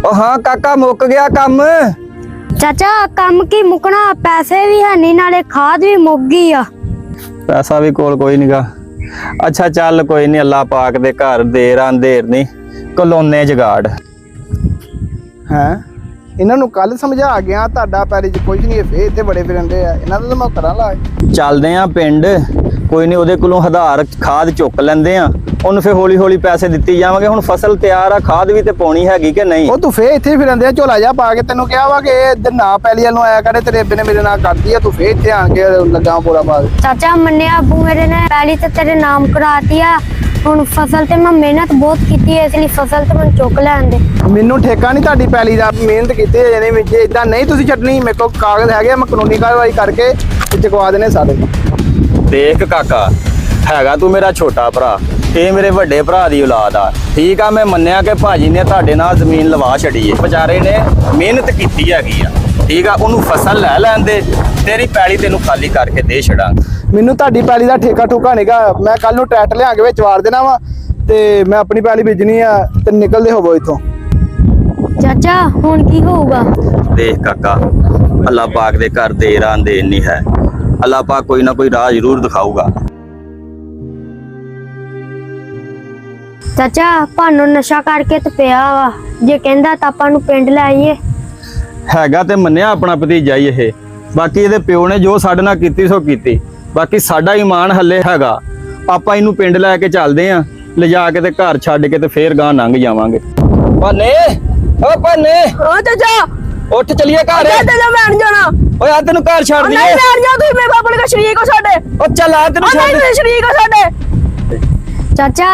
ओ हाँ काका मुक गया काम। चाचा काम की मुकना, पैसे भी है नहीं नाले खाद भी मुक गई आ। पैसा भी कोल कोई नहीं गा। अच्छा चल कोई नहीं, अल्लाह पाक दे घर देर अंधेर नहीं कलोने जुगाड़ है। ਇਹਨਾਂ ਨੂੰ ਕੱਲ ਸਮਝਾ ਗਿਆ ਤੁਹਾਡਾ ਪੈਰੀ 'ਚ ਕੁਝ ਨਹੀਂ, ਫੇਰ ਇੱਥੇ ਬੜੇ ਫਿਰੰਦੇ ਆ। ਇਹਨਾਂ ਦਾ ਤਾਂ ਮੈਂ ਕਰਾਂ ਲਾ। ਚੱਲਦੇ ਆ ਪਿੰਡ, ਕੋਈ ਨਹੀਂ ਉਹਦੇ ਕੋਲੋਂ ਆਧਾਰ ਖਾਦ ਚੁੱਕ ਲੈਂਦੇ ਆ, ਉਹਨੂੰ ਫੇਰ ਹੌਲੀ ਹੌਲੀ ਪੈਸੇ ਦਿੱਤੀ ਜਾਵਾਂਗੇ। ਹੁਣ ਫਸਲ ਤਿਆਰ ਆ, ਖਾਦ ਵੀ ਤੇ ਪਾਉਣੀ ਹੈਗੀ ਕਿ ਨਹੀਂ। ਉਹ ਤੂੰ ਫੇਰ ਇੱਥੇ ਫਿਰੰਦੇ ਆ ਝੋਲਾ ਜਾ ਪਾ ਕੇ। ਤੈਨੂੰ ਕਿਹਾ ਵਾ ਕਿ ਇੱਧਰ ਨਾ ਪੈਲੀ ਵੱਲ ਨੂੰ ਆਇਆ ਕਰੇ, ਤੇਰੇ ਅੱਬੇ ਨੇ ਮੇਰੇ ਨਾਲ ਕਰਦੀ ਆ। ਤੂੰ ਫੇਰ ਇੱਥੇ ਆਣ ਕੇ ਲੱਗਾ ਪੂਰਾ ਪਾ ਕੇ। चाचा मन्ने अबू मेरे ने पहली तो तेरे नाम कराती है, ਹੁਣ ਫਸਲ ਤੇ ਮੈਂ ਮਿਹਨਤ ਬਹੁਤ ਕੀਤੀ ਹੈ, ਇਸ ਲਈ ਫਸਲ ਤੇ ਮੈਨੂੰ ਚੁੱਕ ਲੈਣ ਦੇ। ਮੈਨੂੰ ਠੇਕਾ ਨਹੀਂ ਤੁਹਾਡੀ ਪੈਲੀ ਦਾ, ਮਿਹਨਤ ਕੀਤੀ ਹੈ ਜਨੇ ਵਿੱਚ। ਇਦਾਂ ਨਹੀਂ ਤੁਸੀਂ ਛੱਡਣੀ, ਮੇਰੇ ਕੋਲ ਕਾਗਜ਼ ਹੈਗੇ, ਮੈਂ ਕਾਨੂੰਨੀ ਕਾਰਵਾਈ ਕਰਕੇ ਚੁਕਵਾ ਦੇਣੇ ਸਾਰੇ। ਦੇਖ ਕਾਕਾ, ਹੈਗਾ ਤੂੰ ਮੇਰਾ ਛੋਟਾ ਭਰਾ, ਇਹ ਮੇਰੇ ਵੱਡੇ ਭਰਾ ਦੀ ਔਲਾਦ ਆ। ਠੀਕ ਆ, ਮੈਂ ਮੰਨਿਆ ਕਿ ਭਾਜੀ ਨੇ ਤੁਹਾਡੇ ਨਾਲ ਜ਼ਮੀਨ ਲਵਾ ਛੜੀ ਏ, ਵਿਚਾਰੇ ਨੇ ਮਿਹਨਤ ਕੀਤੀ ਹੈਗੀ ਆ। ਠੀਕ ਆ, ਉਹਨੂੰ ਫਸਲ ਲੈ ਲੈਂਦੇ, ਤੇਰੀ ਪੈਲੀ ਤੈਨੂੰ ਖਾਲੀ ਕਰਕੇ ਦੇ ਛੜਾਂਗੇ। ਮੈਨੂੰ ਤੁਹਾਡੀ ਪੈਲੀ ਦਾ ਠੇਕਾ ਠੂਕਾ ਨਹੀਂਗਾ। ਮੈਂ ਕੱਲ ਨੂੰ ਟਰੈਕਟਰ ਲਿਆ ਕੇ ਵਿੱਚ ਵਾਰ ਦੇਣਾ ਵਾ ਤੇ ਮੈਂ ਆਪਣੀ ਪੈਲੀ ਬੀਜਣੀ ਆ ਤੇ ਨਿਕਲਦੇ ਹੋਵੋ ਇੱਥੋਂ। ਚਾਚਾ ਹੁਣ ਕੀ ਹੋਊਗਾ? ਦੇਖ ਕਾਕਾ, ਅੱਲਾਹ ਪਾਕ ਦੇ ਘਰ ਦੇਰ ਅੰਧੇਰ ਨਹੀਂ ਹੈ। ਅੱਲਾਹ ਪਾਕ ਕੋਈ ਨਾ ਕੋਈ ਰਾਹ ਜ਼ਰੂਰ ਦਿਖਾਊਗਾ। ਚਾਚਾ ਭਾਨੂੰ ਨਸ਼ਾ ਕਰਕੇ ਤੇ ਪਿਆ ਵਾ, ਜੇ ਕਹਿੰਦਾ ਤਾਂ ਆਪਾਂ ਨੂੰ ਪਿੰਡ ਲੈ ਆਈਏ। ਹੈਗਾ ਤੇ ਮੰਨਿਆ ਆਪਣਾ ਭਤੀਜਾ ਹੀ ਇਹ, ਬਾਕੀ ਇਹਦੇ ਪਿਓ ਨੇ ਜੋ ਸਾਡੇ ਨਾਲ ਕੀਤੀ ਸੋ ਕੀਤੀ। ਬਾਕੀ ਸਾਡਾ ਈਮਾਨ ਹੱਲੇ ਹੈਗਾ, ਆਪਾਂ ਇਹਨੂੰ ਪਿੰਡ ਲੈ ਕੇ ਚੱਲਦੇ ਆਂ, ਲਿਜਾ ਕੇ ਤੇ ਘਰ ਛੱਡ ਕੇ ਤੇ ਫੇਰ ਗਾਂ ਲੰਘ ਜਾਵਾਂਗੇ। ਭਾਨੇ, ਓ ਭਾਨੇ, ਓ ਚਾਚਾ ਉੱਠ ਚਲੀਏ ਘਰ। ਚਾਚਾ ਮੈਂ ਨਹੀਂ ਜਾਣਾ। ਓਏ ਆ ਤੈਨੂੰ ਘਰ ਛੱਡ ਨਹੀਂ ਦਈਏ। ਮੈਂ ਜਾ, ਤੁਸੀਂ ਮੇਰੇ ਪਾਪਾ ਨੂੰ ਸ਼ਰੀਕ ਹੋ ਸਾਡੇ। ਓ ਚੱਲ ਆ ਤੈਨੂੰ ਨਹੀਂ ਛੱਡ। ਤੁਸੀਂ ਸ਼ਰੀਕ ਹੋ ਸਾਡੇ। ਚਾਚਾ